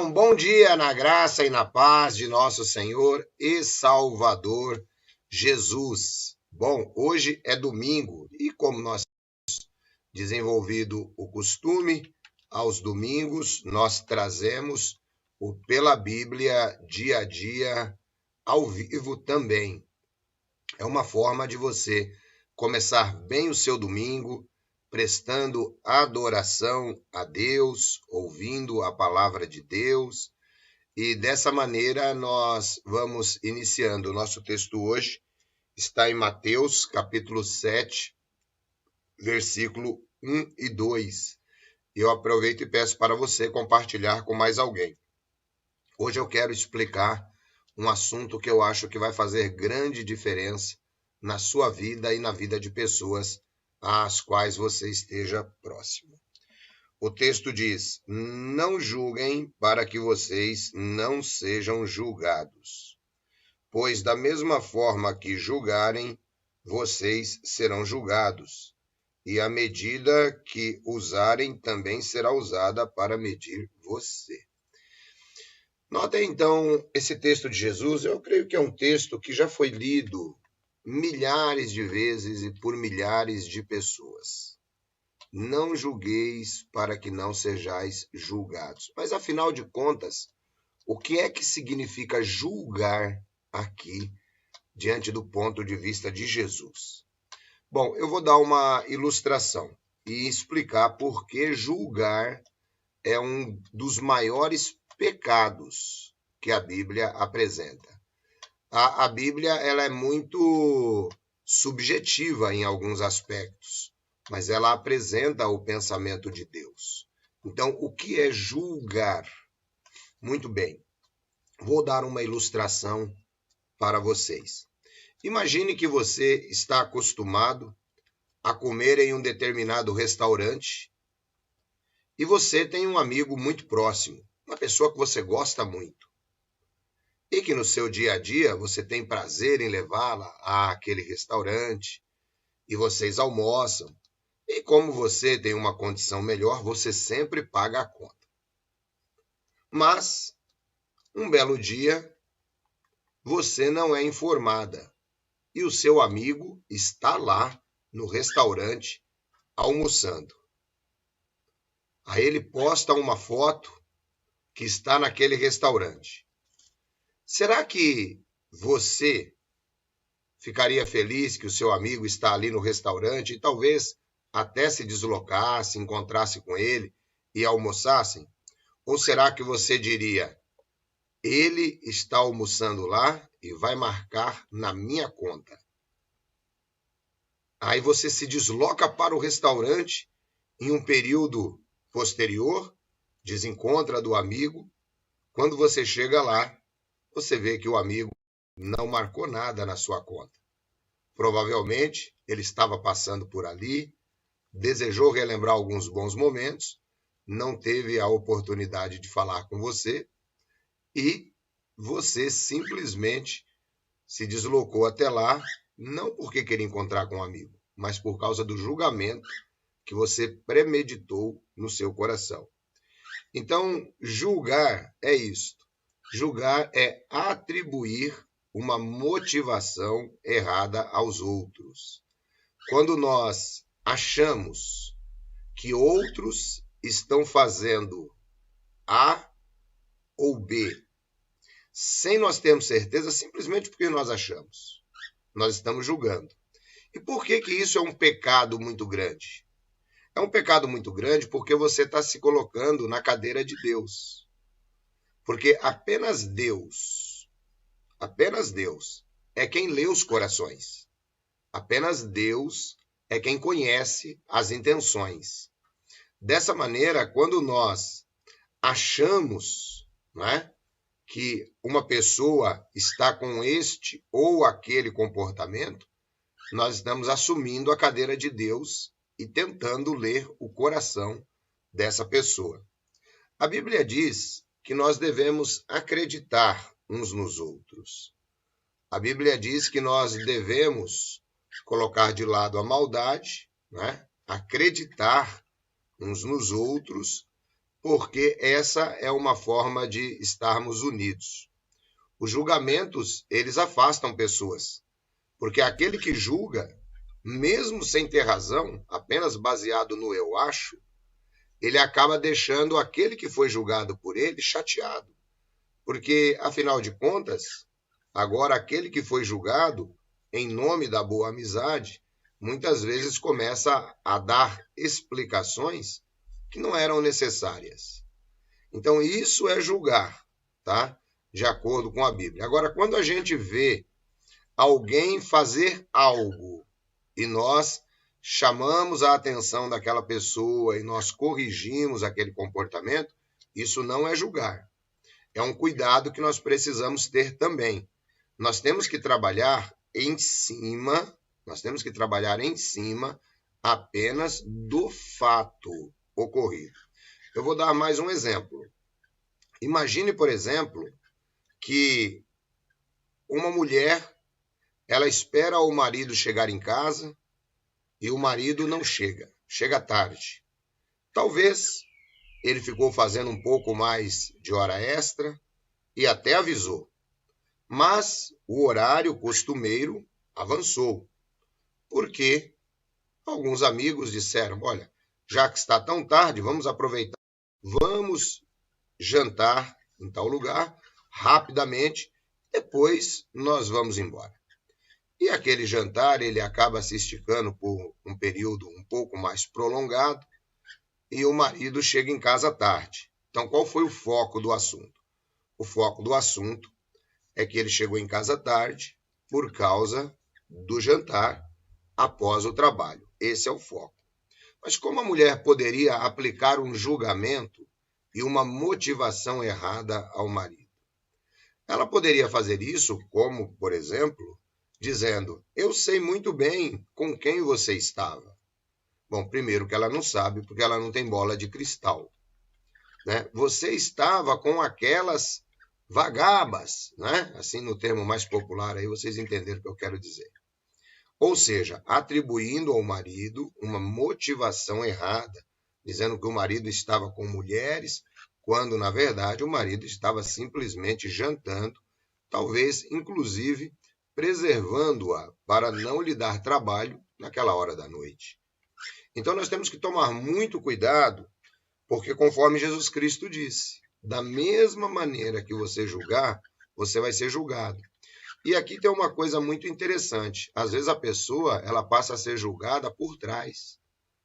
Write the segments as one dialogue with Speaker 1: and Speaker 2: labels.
Speaker 1: Um bom dia na graça e na paz de nosso Senhor e Salvador Jesus. Bom, hoje é domingo e como nós temos desenvolvido o costume, aos domingos nós trazemos o Pela Bíblia dia a dia ao vivo também. É uma forma de você começar bem o seu domingo, prestando adoração a Deus, ouvindo a palavra de Deus. E dessa maneira nós vamos iniciando. O nosso texto hoje está em Mateus, capítulo 7, versículo 1 e 2. Eu aproveito e peço para você compartilhar com mais alguém. Hoje eu quero explicar um assunto que eu acho que vai fazer grande diferença na sua vida e na vida de pessoas às quais você esteja próximo. O texto diz: não julguem para que vocês não sejam julgados, pois da mesma forma que julgarem, vocês serão julgados, e a medida que usarem também será usada para medir você. Notem então esse texto de Jesus. Eu creio que é um texto que já foi lido milhares de vezes e por milhares de pessoas. Não julgueis para que não sejais julgados. Mas, afinal de contas, o que é que significa julgar aqui, diante do ponto de vista de Jesus? Bom, eu vou dar uma ilustração e explicar por que julgar é um dos maiores pecados que a Bíblia apresenta. A Bíblia ela é muito subjetiva em alguns aspectos, mas ela apresenta o pensamento de Deus. Então, o que é julgar? Muito bem, vou dar uma ilustração para vocês. Imagine que você está acostumado a comer em um determinado restaurante e você tem um amigo muito próximo, uma pessoa que você gosta muito, e que no seu dia a dia você tem prazer em levá-la àquele restaurante e vocês almoçam. E como você tem uma condição melhor, você sempre paga a conta. Mas, um belo dia, você não é informada e o seu amigo está lá no restaurante almoçando. Aí ele posta uma foto que está naquele restaurante. Será que você ficaria feliz que o seu amigo está ali no restaurante e talvez até se deslocasse, encontrasse com ele e almoçassem? Ou será que você diria: ele está almoçando lá e vai marcar na minha conta? Aí você se desloca para o restaurante em um período posterior, desencontra do amigo. Quando você chega lá, você vê que o amigo não marcou nada na sua conta. Provavelmente ele estava passando por ali, desejou relembrar alguns bons momentos, não teve a oportunidade de falar com você e você simplesmente se deslocou até lá, não porque queria encontrar com um amigo, mas por causa do julgamento que você premeditou no seu coração. Então, julgar é isto. Julgar é atribuir uma motivação errada aos outros. Quando nós achamos que outros estão fazendo A ou B, sem nós termos certeza, simplesmente porque nós achamos, nós estamos julgando. E por que isso é um pecado muito grande? É um pecado muito grande porque você está se colocando na cadeira de Deus. Porque apenas Deus é quem lê os corações. Apenas Deus é quem conhece as intenções. Dessa maneira, quando nós achamos, que uma pessoa está com este ou aquele comportamento, nós estamos assumindo a cadeira de Deus e tentando ler o coração dessa pessoa. A Bíblia diz que nós devemos acreditar uns nos outros. A Bíblia diz que nós devemos colocar de lado a maldade, acreditar uns nos outros porque essa é uma forma de estarmos unidos. Os julgamentos, eles afastam pessoas, porque aquele que julga, mesmo sem ter razão, apenas baseado no eu acho, ele acaba deixando aquele que foi julgado por ele chateado. Porque, afinal de contas, agora aquele que foi julgado, em nome da boa amizade, muitas vezes começa a dar explicações que não eram necessárias. Então, isso é julgar, tá? De acordo com a Bíblia. Agora, quando a gente vê alguém fazer algo e nós chamamos a atenção daquela pessoa e nós corrigimos aquele comportamento, isso não é julgar. É um cuidado que nós precisamos ter também. Nós temos que trabalhar em cima, apenas do fato ocorrido. Eu vou dar mais um exemplo. Imagine, por exemplo, que uma mulher, ela espera o marido chegar em casa e o marido não chega, chega tarde. Talvez ele ficou fazendo um pouco mais de hora extra e até avisou. Mas o horário costumeiro avançou, porque alguns amigos disseram, olha, já que está tão tarde, vamos aproveitar, vamos jantar em tal lugar, rapidamente, depois nós vamos embora. E aquele jantar, ele acaba se esticando por um período um pouco mais prolongado, e o marido chega em casa tarde. Então, qual foi o foco do assunto? O foco do assunto é que ele chegou em casa tarde por causa do jantar após o trabalho. Esse é o foco. Mas como a mulher poderia aplicar um julgamento e uma motivação errada ao marido? Ela poderia fazer isso como, por exemplo, dizendo, eu sei muito bem com quem você estava. Bom, primeiro que ela não sabe, porque ela não tem bola de cristal. Né? Você estava com aquelas vagabas, né? Assim no termo mais popular, aí vocês entenderam o que eu quero dizer. Ou seja, atribuindo ao marido uma motivação errada, dizendo que o marido estava com mulheres, quando, na verdade, o marido estava simplesmente jantando, talvez, inclusive, preservando-a para não lhe dar trabalho naquela hora da noite. Então, nós temos que tomar muito cuidado, porque conforme Jesus Cristo disse, da mesma maneira que você julgar, você vai ser julgado. E aqui tem uma coisa muito interessante. Às vezes a pessoa, ela passa a ser julgada por trás,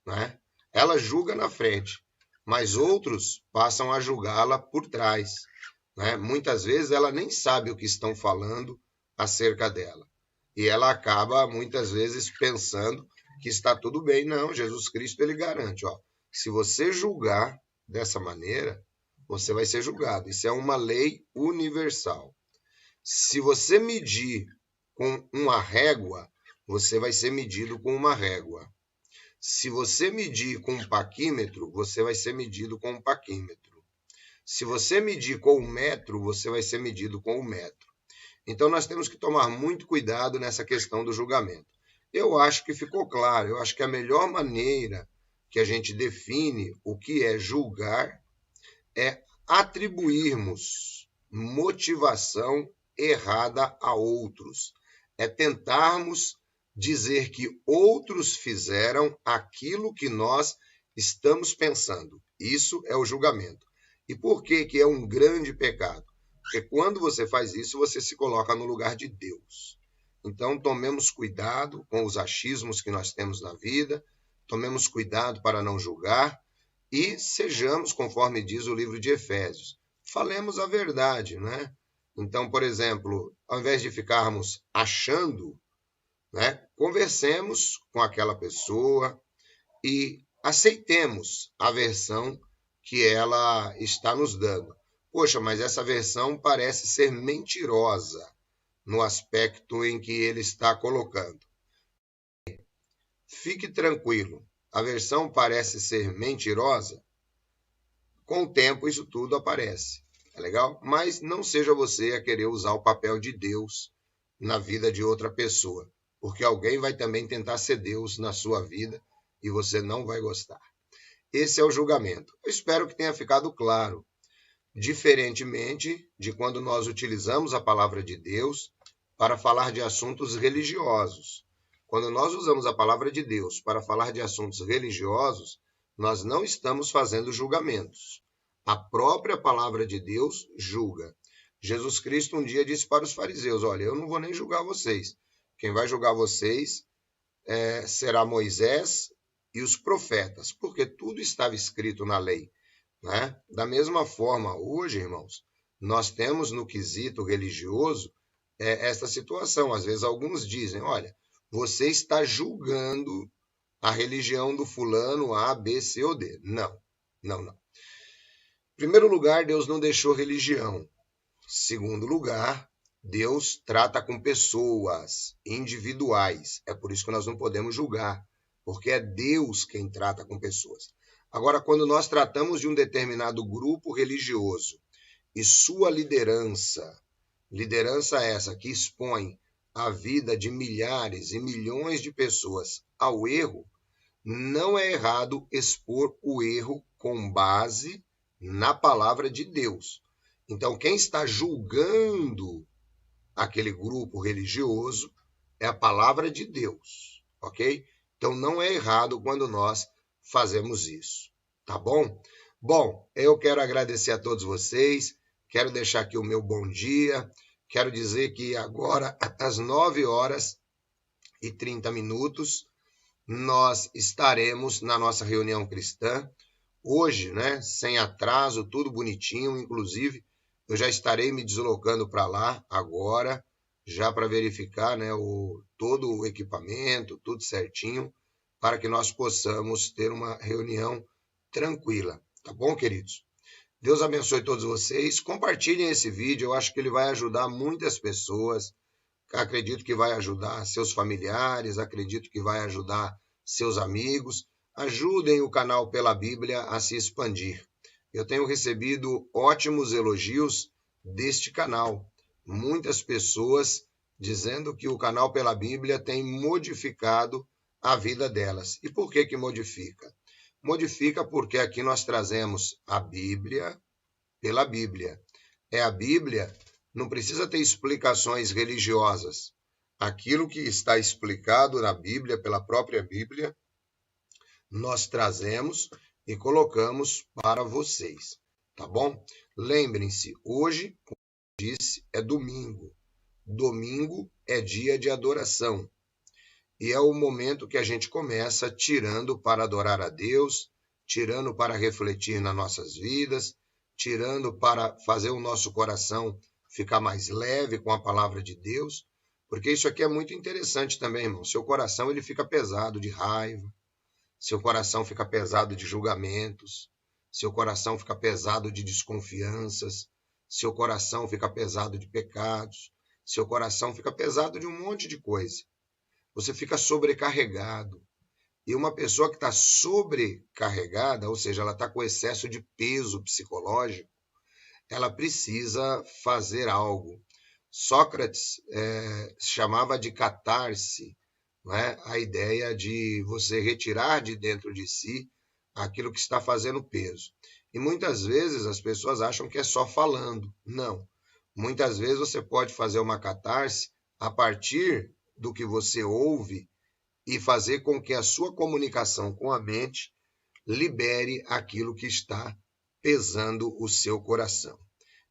Speaker 1: né? Ela julga na frente, mas outros passam a julgá-la por trás, né? Muitas vezes ela nem sabe o que estão falando acerca dela. E ela acaba, muitas vezes, pensando que está tudo bem. Não, Jesus Cristo, ele garante, ó, se você julgar dessa maneira, você vai ser julgado. Isso é uma lei universal. Se você medir com uma régua, você vai ser medido com uma régua. Se você medir com um paquímetro, você vai ser medido com um paquímetro. Se você medir com um metro, você vai ser medido com um metro. Então, nós temos que tomar muito cuidado nessa questão do julgamento. Eu acho que ficou claro. Eu acho que a melhor maneira que a gente define o que é julgar é atribuirmos motivação errada a outros. É tentarmos dizer que outros fizeram aquilo que nós estamos pensando. Isso é o julgamento. E por que é um grande pecado? Porque quando você faz isso, você se coloca no lugar de Deus. Então, tomemos cuidado com os achismos que nós temos na vida, tomemos cuidado para não julgar e sejamos, conforme diz o livro de Efésios, falemos a verdade, né? Então, por exemplo, ao invés de ficarmos achando, né, conversemos com aquela pessoa e aceitemos a versão que ela está nos dando. Poxa, mas essa versão parece ser mentirosa no aspecto em que ele está colocando. Fique tranquilo, a versão parece ser mentirosa, com o tempo isso tudo aparece. É legal? Mas não seja você a querer usar o papel de Deus na vida de outra pessoa, porque alguém vai também tentar ser Deus na sua vida e você não vai gostar. Esse é o julgamento. Eu espero que tenha ficado claro. Diferentemente de quando nós utilizamos a palavra de Deus para falar de assuntos religiosos. Quando nós usamos a palavra de Deus para falar de assuntos religiosos, nós não estamos fazendo julgamentos. A própria palavra de Deus julga. Jesus Cristo um dia disse para os fariseus: olha, eu não vou nem julgar vocês. Quem vai julgar vocês será Moisés e os profetas, porque tudo estava escrito na lei. Né? Da mesma forma, hoje, irmãos, nós temos no quesito religioso esta situação. Às vezes alguns dizem, olha, você está julgando a religião do fulano A, B, C ou D. Não, não, não. Em primeiro lugar, Deus não deixou religião. Em segundo lugar, Deus trata com pessoas individuais. É por isso que nós não podemos julgar, porque é Deus quem trata com pessoas. Agora, quando nós tratamos de um determinado grupo religioso e sua liderança essa que expõe a vida de milhares e milhões de pessoas ao erro, não é errado expor o erro com base na palavra de Deus. Então, quem está julgando aquele grupo religioso é a palavra de Deus, ok? Então, não é errado quando nós fazemos isso, tá bom? Bom, eu quero agradecer a todos vocês, quero deixar aqui o meu bom dia, quero dizer que agora, às 9h30, nós estaremos na nossa reunião cristã, hoje, né, sem atraso, tudo bonitinho, inclusive, eu já estarei me deslocando para lá agora, já para verificar, né, todo o equipamento, tudo certinho, para que nós possamos ter uma reunião tranquila, tá bom, queridos? Deus abençoe todos vocês, compartilhem esse vídeo, eu acho que ele vai ajudar muitas pessoas, acredito que vai ajudar seus familiares, acredito que vai ajudar seus amigos, ajudem o canal Pela Bíblia a se expandir. Eu tenho recebido ótimos elogios deste canal, muitas pessoas dizendo que o canal Pela Bíblia tem modificado a vida delas. E por que modifica? Modifica porque aqui nós trazemos a Bíblia pela Bíblia. A Bíblia, não precisa ter explicações religiosas. Aquilo que está explicado na Bíblia, pela própria Bíblia, nós trazemos e colocamos para vocês, tá bom? Lembrem-se, hoje, como eu disse, é domingo. Domingo é dia de adoração. E é o momento que a gente começa tirando para adorar a Deus, tirando para refletir nas nossas vidas, tirando para fazer o nosso coração ficar mais leve com a palavra de Deus, porque isso aqui é muito interessante também, irmão. Seu coração ele fica pesado de raiva, seu coração fica pesado de julgamentos, seu coração fica pesado de desconfianças, seu coração fica pesado de pecados, seu coração fica pesado de um monte de coisa. Você fica sobrecarregado. E uma pessoa que está sobrecarregada, ou seja, ela está com excesso de peso psicológico, ela precisa fazer algo. Sócrates chamava de catarse, né? A ideia de você retirar de dentro de si aquilo que está fazendo peso. E muitas vezes as pessoas acham que é só falando. Não. Muitas vezes você pode fazer uma catarse a partir do que você ouve e fazer com que a sua comunicação com a mente libere aquilo que está pesando o seu coração.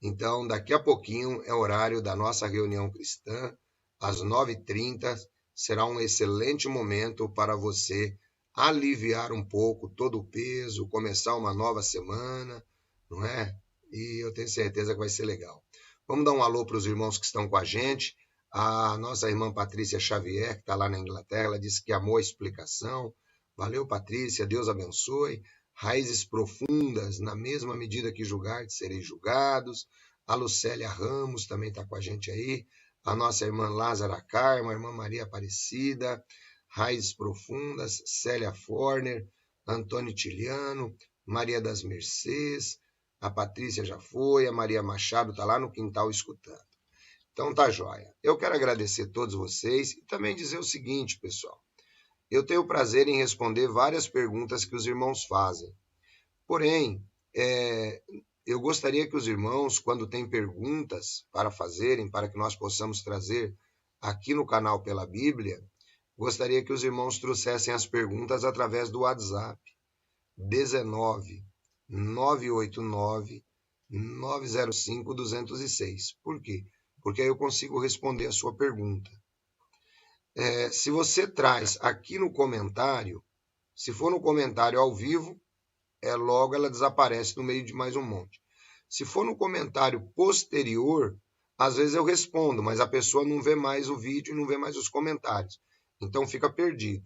Speaker 1: Então, daqui a pouquinho é horário da nossa reunião cristã, às 9h30, será um excelente momento para você aliviar um pouco todo o peso, começar uma nova semana, não é? E eu tenho certeza que vai ser legal. Vamos dar um alô para os irmãos que estão com a gente. A nossa irmã Patrícia Xavier, que está lá na Inglaterra, ela disse que amou a explicação. Valeu, Patrícia, Deus abençoe. Raízes profundas, na mesma medida que julgar, sereis julgados. A Lucélia Ramos também está com a gente aí. A nossa irmã Lázara Carmo, a irmã Maria Aparecida. Raízes profundas, Célia Forner, Antônio Tiliano, Maria das Mercês. A Patrícia já foi, a Maria Machado está lá no quintal escutando. Então tá joia. Eu quero agradecer a todos vocês e também dizer o seguinte, pessoal. Eu tenho prazer em responder várias perguntas que os irmãos fazem. Porém, eu gostaria que os irmãos, quando têm perguntas para fazerem, para que nós possamos trazer aqui no canal Pela Bíblia, gostaria que os irmãos trouxessem as perguntas através do WhatsApp 19 989 905 206. Por quê? Porque aí eu consigo responder a sua pergunta. Se você traz aqui no comentário, se for no comentário ao vivo, logo ela desaparece no meio de mais um monte. Se for no comentário posterior, às vezes eu respondo, mas a pessoa não vê mais o vídeo e não vê mais os comentários. Então fica perdido.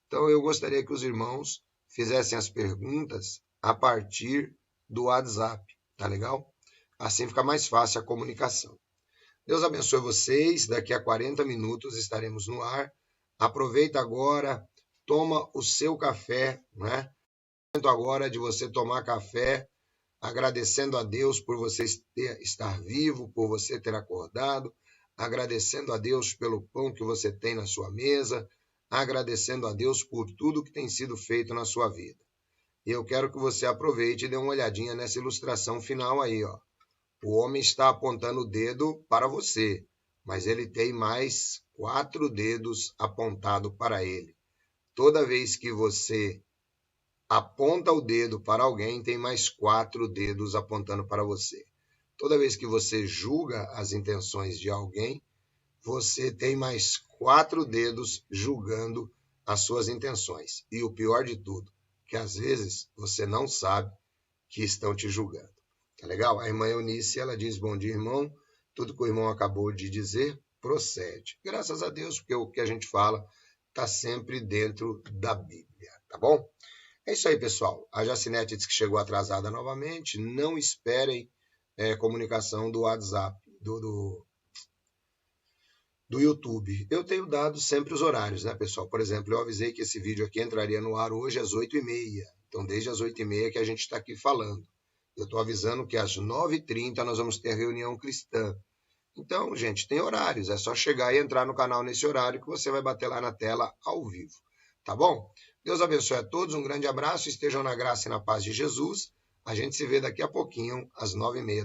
Speaker 1: Então eu gostaria que os irmãos fizessem as perguntas a partir do WhatsApp, tá legal? Assim fica mais fácil a comunicação. Deus abençoe vocês. Daqui a 40 minutos estaremos no ar. Aproveita agora, toma o seu café, né? Momento agora de você tomar café, agradecendo a Deus por você estar vivo, por você ter acordado, agradecendo a Deus pelo pão que você tem na sua mesa, agradecendo a Deus por tudo que tem sido feito na sua vida. E eu quero que você aproveite e dê uma olhadinha nessa ilustração final aí, ó. O homem está apontando o dedo para você, mas ele tem mais 4 dedos apontados para ele. Toda vez que você aponta o dedo para alguém, tem mais 4 dedos apontando para você. Toda vez que você julga as intenções de alguém, você tem mais 4 dedos julgando as suas intenções. E o pior de tudo, que às vezes você não sabe que estão te julgando. Tá legal? A irmã Eunice, ela diz, bom dia, irmão. Tudo que o irmão acabou de dizer procede. Graças a Deus, porque o que a gente fala está sempre dentro da Bíblia, tá bom? É isso aí, pessoal. A Jacinete disse que chegou atrasada novamente. Não esperem comunicação do WhatsApp, do YouTube. Eu tenho dado sempre os horários, né, pessoal? Por exemplo, eu avisei que esse vídeo aqui entraria no ar hoje às 8h30. Então, desde as 8h30 que a gente está aqui falando. Eu estou avisando que às 9h30 nós vamos ter reunião cristã. Então, gente, tem horários. É só chegar e entrar no canal nesse horário que você vai bater lá na tela ao vivo. Tá bom? Deus abençoe a todos. Um grande abraço. Estejam na graça e na paz de Jesus. A gente se vê daqui a pouquinho, às 9h30.